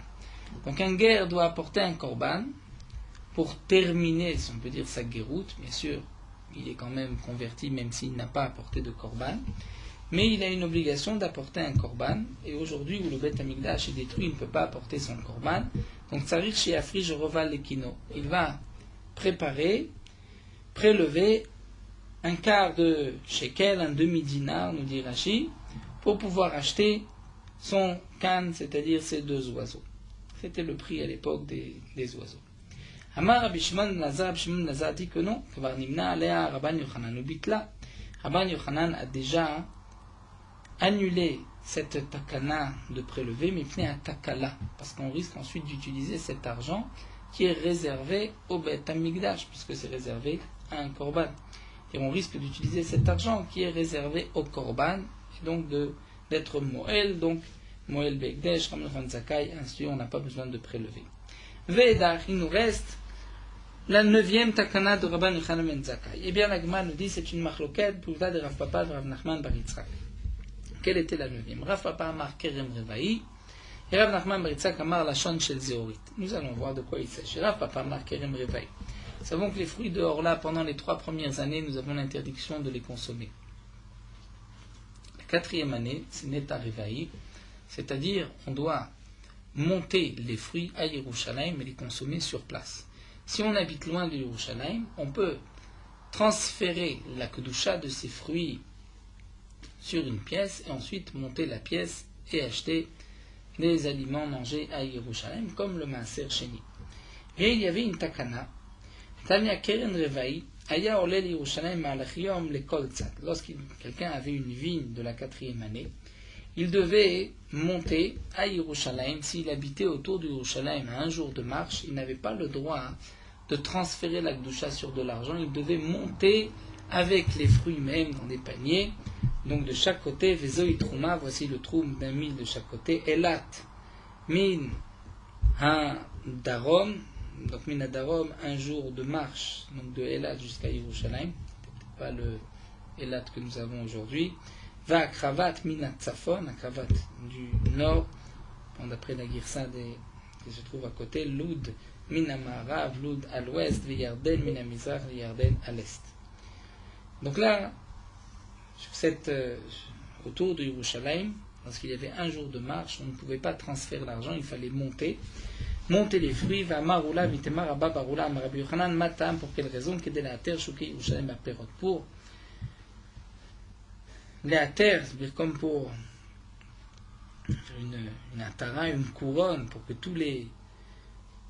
Speaker 1: Donc un guerre doit apporter un korban pour terminer, si on peut dire, sa guéroute. Bien sûr, il est quand même converti, même s'il n'a pas apporté de korban. mais il a une obligation d'apporter un korban, et aujourd'hui où le Beth Amikdash est détruit, il ne peut pas apporter son korban, donc Tsarich Shiafri Jeroval Lekino, il va prélever un quart de shekel, un demi-dinar, nous dit Rashi, pour pouvoir acheter son canne, c'est-à-dire ses 2 oiseaux. C'était le prix à l'époque des oiseaux. Amar Rabbi Shimon Nazar dit que non, que Varnimna Alea Rabban Yochanan Ubitla. Rabban Yochanan a déjà annulé cette takana de prélever, mais prenez un takala, parce qu'on risque ensuite d'utiliser cet argent qui est réservé au Beth Amikdash, puisque c'est réservé à un korban. Et on risque d'utiliser cet argent qui est réservé au korban, et donc d'être Moël, donc Moël Begdesh, Ramon Zakai, ainsi on n'a pas besoin de prélever. Vedar, il nous reste la 9e takana de Rabban Yochanan ben Zakai. Eh bien, la Gemara nous dit c'est une machloket pour de Rav Papa de Rav Nachman bar Yitzchak. Quelle était la 9e? Rav Papa amar Kerem Revaï, et Rav Nachman bar Yitzchak amar Lachon shel Zeorit. Nous allons voir de quoi il s'agit. Rav Papa amar Kerem Revaï. Nous savons que les fruits de Orla, pendant les 3 premières années, nous avons l'interdiction de les consommer. La 4e année, c'est Neta Revaï, c'est-à-dire on doit monter les fruits à Yerushalayim et les consommer sur place. Si on habite loin de Yerushalayim, on peut transférer la kedusha de ces fruits sur une pièce et ensuite monter la pièce et acheter des aliments mangés à Yerushalayim comme le maaser sheni. Et il y avait une takana, Tanya Keren Revaï, Aya Olel Yerushalayim Malachiyom le Koltzat. Lorsque quelqu'un avait une vigne de la 4e année, il devait monter à Yerushalayim. S'il habitait autour de Yerushalayim à un jour de marche, il n'avait pas le droit de transférer la kedusha sur de l'argent. Il devait monter avec les fruits même dans des paniers. Donc de chaque côté, Vezoï Trouma, voici le troum d'un mille de chaque côté. Elat, Min, un Darom, donc Min Darom, un jour de marche, donc de Elat jusqu'à Yerushalayim, peut-être pas le Elat que nous avons aujourd'hui. Va Kravat Min Tzafon, Kravat du nord, d'après la Girsa qui se trouve à côté, Loud Min Amarav, Loud à l'ouest, Yarden Min Amizrach, Yarden à l'est. Donc là, autour de Yerushalayim, lorsqu'il y avait un jour de marche, on ne pouvait pas transférer l'argent, il fallait monter les fruits, va Maroula, Vitemar, Abba, Baroula, Rabbi Yochanan, Matam, pour quelle raison? Qu'est la terre, Chouké, Yerushalayim, Aperot, pour les terres, c'est-à-dire comme pour une atara, une couronne, pour que tous les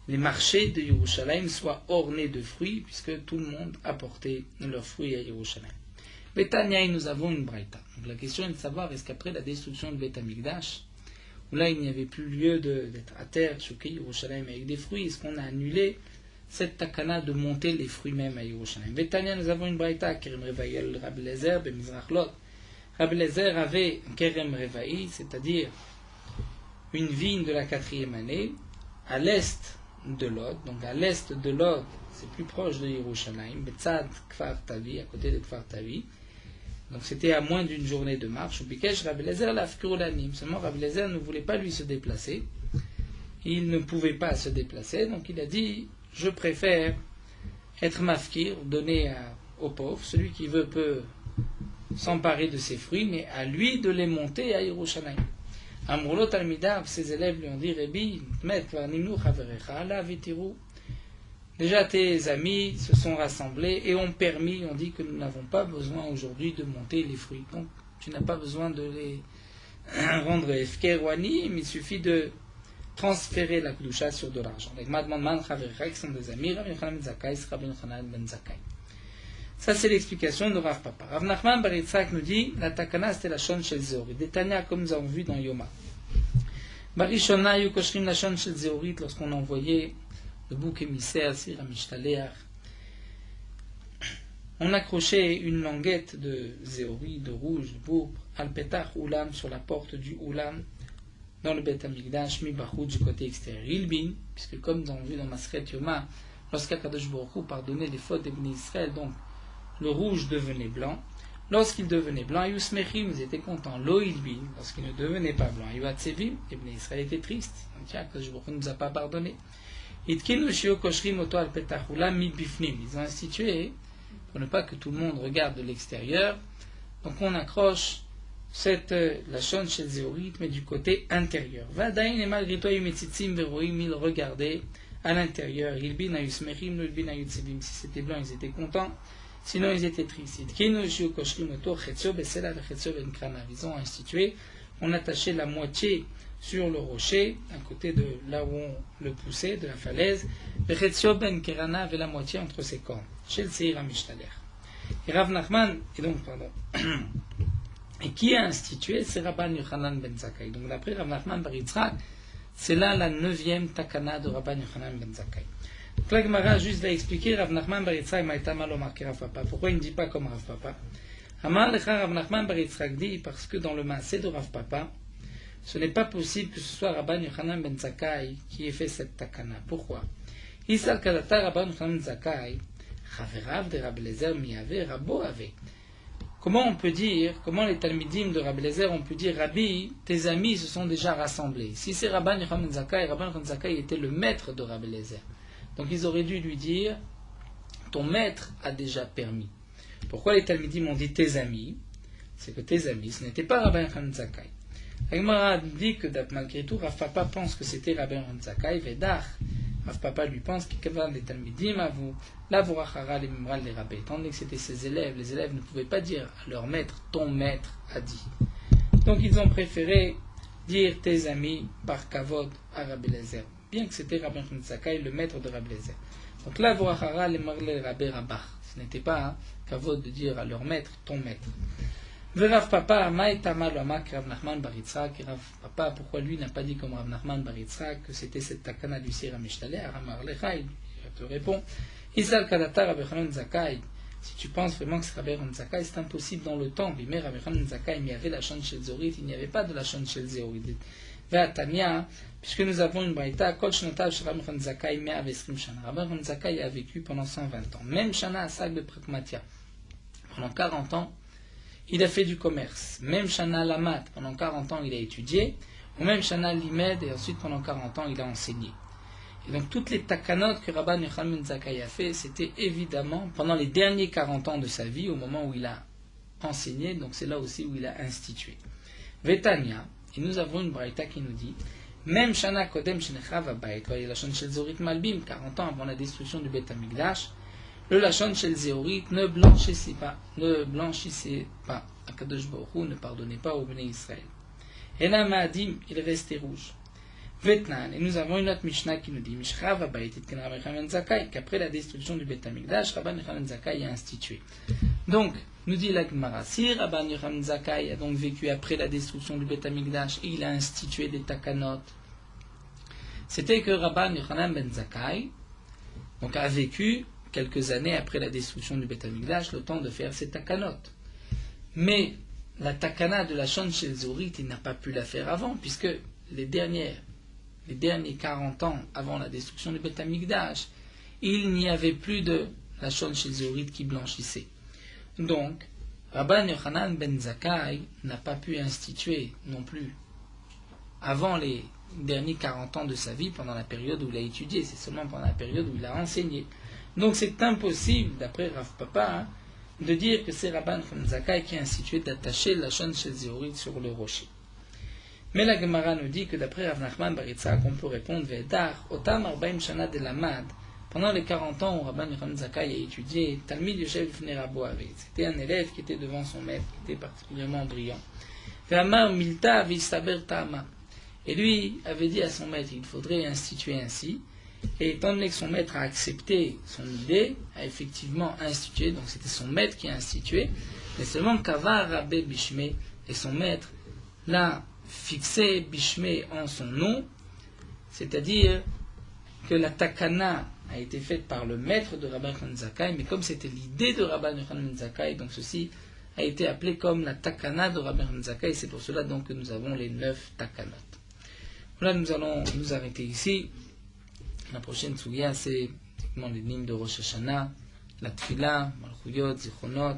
Speaker 1: marchés de Yerushalayim soient ornés de fruits, puisque tout le monde apportait leurs fruits à Yerushalayim. Betania, nous avons une braïta. Donc la question est de savoir, est-ce qu'après la destruction de Beth Amikdash, où là il n'y avait plus lieu d'être à terre, Chouké, Yerushalayim, avec des fruits, est-ce qu'on a annulé cette takana de monter les fruits même à Yerushalayim? Betania, nous avons une braïta, Kerem Revaïel, Rabbi Lezer, Bemizrach Lot. Rabbi Lezer avait Kerem Revaï, c'est-à-dire une vigne de la 4e année, à l'est de Lod. Donc à l'est de Lod, c'est plus proche de Yerushalayim, Betzad Kfar Tavi, à côté de Kfar Tavi. Donc c'était à moins d'une journée de marche. Bikesh Rabbi Lezer l'afkurulanim. Seulement Rabbi Lezer ne voulait pas lui se déplacer. Il ne pouvait pas se déplacer, donc il a dit, je préfère être mafkir, donner aux pauvres. Celui qui veut peut s'emparer de ses fruits, mais à lui de les monter à Yerushalayim. Amrulot Talmidav, ses élèves lui ont dit, Rabbi, déjà tes amis se sont rassemblés et ont permis, ont dit que nous n'avons pas besoin aujourd'hui de monter les fruits. Donc tu n'as pas besoin de les rendre efker ou anim, il suffit de transférer la kedusha sur de l'argent. Les Madman Chaverecha qui sont des amis, Rabbi Yochanan ben Zakai, Rabbi Yochanan ben Zakai. Ça, c'est l'explication de Rav Papa. Rav Nachman bar Yitzchak nous dit, la takana, c'était la shon shel Zeorit. Des Tanya, comme nous avons vu dans Yoma. Barishona, yu koshrim la shon shel Zeorit, lorsqu'on envoyait le bouc émissaire, Sir Amishtaleach, on accrochait une languette de Zeorit, de rouge, de pourpre, al petach ulam, sur la porte du ulam, dans le Beth Amikdash, mi bachut, du côté extérieur. Ilbin, puisque comme nous avons vu dans Masret Yoma, lorsqu'Akadosh Baruch Hu pardonnait les fautes des Bnei Israël, donc le rouge devenait blanc. Lorsqu'il devenait blanc, Yusmechim, ils étaient contents. Loïlbin, lorsqu'il ne devenait pas blanc. Yuatsevim, les Bnei Israël étaient tristes. Donc, tiens, que je ne nous a pas pardonné. Itkinu shio koshrim oto al petachula mi bifnim. Ils ont institué, pour ne pas que tout le monde regarde de l'extérieur, donc on accroche la chonne chez Zéorit, mais du côté intérieur. Vadaïn et malgré toi, Yumetzitzim Veroim, ils regardaient à l'intérieur. Ilbin Ayusmerim, Ilbin Ayutzibim. Si c'était blanc, ils étaient contents. Sinon, ils étaient tristes. Ils ont institué, on attachait la moitié sur le rocher, à côté de là où on le poussait, de la falaise, et la moitié entre ses cornes, chez le Seir HaMishtaler. Et Rav Nachman, et qui a institué, c'est Rabban Yochanan ben Zakkai. Donc d'après Rav Nachman bar Yitzhak, c'est là la 9e takana de Rabban Yochanan ben Zakkai. Donc la Gemara juste va expliquer Rav Nachman bar Yitzhak ma'ita malo marqué Rav Papa. Pourquoi il ne dit pas comme Rav Papa? Amar lecha Rav Nachman bar Yitzhak dit parce que dans le maaseh de Rav Papa, ce n'est pas possible que ce soit Rabban Yochanan ben Zakkai qui ait fait cette takana. Pourquoi? Isal kadata Rabban Yochanan ben Zakkai, chaverav de Rabbi Eliezer mi'ave rabo ave. Comment on peut dire, comment les Talmidim de Rabbi Eliezer ont pu dire Rabbi, tes amis se sont déjà rassemblés. Si c'est Rabban Yochanan ben Zakkai, Rabban Yochanan ben Zakkai était le maître de Rabbi Eliezer. Donc ils auraient dû lui dire, ton maître a déjà permis. Pourquoi les Talmidim ont dit tes amis? C'est que tes amis, ce n'était pas Rabban Yochanan ben Zakkai. La Gemara dit que malgré tout, Rav Papa pense que c'était Rabban Yochanan ben Zakkai, Vedach. Rav Papa lui pense qu'il y avait des Talmidim à vous, la Vorachara, les Mimral, les Rabbés. Étant donné que c'était ses élèves, les élèves ne pouvaient pas dire à leur maître, ton maître a dit. Donc ils ont préféré dire tes amis par Kavod à Rabbi Eliezer, bien que c'était Rabban Yochanan ben Zakkai, le maître de Rabbi Eliezer. Donc la Vorachara, les Mimral, les Rabbés, Rabach. Ce n'était pas Kavod de dire à leur maître, ton maître. Rav Papa, Rav Nachman bar Yitzhak, Rav Papa, pourquoi lui n'a pas dit comme Rav Nachman bar Yitzhak que c'était cette takana du Seir HaMishtaler? Amar lecha, il te répond, Isal kadata Rabbi Yochanan ben Zakkai. Si tu penses vraiment que c'est Rabbi Yochanan ben Zakkai, c'est impossible dans le temps. Mais Rabbi Yochanan ben Zakkai, il y avait la chonne chez Zorit, il n'y avait pas de la chonne chez Zorit. Ve'atania, puisque nous avons une braïta, Kol shnotav shel Rabbi Yochanan ben Zakkai 120 shana. Rabbi Yochanan ben Zakkai a vécu pendant 120 ans. Même shana asak de Prakmatia. Pendant 40 ans, il a fait du commerce. Même Shana Lamat, pendant 40 ans, il a étudié. Ou même Shana Limed, et ensuite pendant 40 ans, il a enseigné. Et donc toutes les takanot que Rabban Yochanan ben Zakkai a fait, c'était évidemment pendant les derniers 40 ans de sa vie, au moment où il a enseigné, donc c'est là aussi où il a institué. Vetania, et nous avons une braïta qui nous dit, même Shana Kodem Shenechav Abayit, voyez la Shon Shel Zorit Malbim, 40 ans avant la destruction du Beth Amikdash, le Lachon Shel Zéorit ne blanchissait pas. Akadosh Baruch Hu ne pardonnait pas au Bnei Israël. Et là, Maadim, il restait rouge. Vetnan, et nous avons une autre Mishnah qui nous dit, Mishrav Abayit Itken Rabban Yochanan ben Zakkai, qu'après la destruction du Beth Amikdash, Rabban Yochanan ben Zakkai a institué. Donc, nous dit la Gemara, si Rabban Yochanan ben Zakkai a donc vécu après la destruction du Beth Amikdash et il a institué des takanot, c'était que Rabban Yochanan ben Zakkai donc a vécu quelques années après la destruction du Beth Amikdash, le temps de faire ses takanot. Mais la takana de la Shon Shel Zorit, il n'a pas pu la faire avant, puisque les derniers 40 ans avant la destruction du Beth Amikdash, il n'y avait plus de la Shon Shel Zorit qui blanchissait. Donc, Rabban Yochanan ben Zakkai n'a pas pu instituer non plus avant les derniers 40 ans de sa vie, pendant la période où il a étudié, c'est seulement pendant la période où il a enseigné. Donc c'est impossible, d'après Rav Papa, de dire que c'est Rabban Yochanan ben Zakkai qui a institué d'attacher la Shon Shel Zorit sur le rocher. Mais la Gemara nous dit que d'après Rav Nachman bar Yitzhak, on peut répondre Ve'edach, Otam Arbaim Shana de Lamad, pendant les 40 ans où Rabban Yochanan ben Zakkai a étudié, Talmid Yoshev Lifnei Rabo Ave. C'était un élève qui était devant son maître, qui était particulièrement brillant. Ve'amar Milta Vistaber Ta'ama. Et lui avait dit à son maître, il faudrait instituer ainsi. Et étant donné que son maître a accepté son idée, a effectivement institué, donc c'était son maître qui a institué, mais seulement Kavar Rabbe Bishme, et son maître l'a fixé Bishme en son nom, c'est-à-dire que la takana a été faite par le maître de Rabban Yochanan ben Zakkai, mais comme c'était l'idée de Rabban Yochanan ben Zakkai, donc ceci a été appelé comme la takana de Rabban Yochanan ben Zakkai, c'est pour cela donc que nous avons les 9 takanot. Voilà, nous allons nous arrêter ici. La prochaine Sugia, c'est les dîmes de Rosh Hashanah, la Tfila, Malchuyot, Zichronot,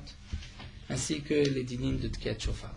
Speaker 1: ainsi que les dîmes de Tkiyat Shofar.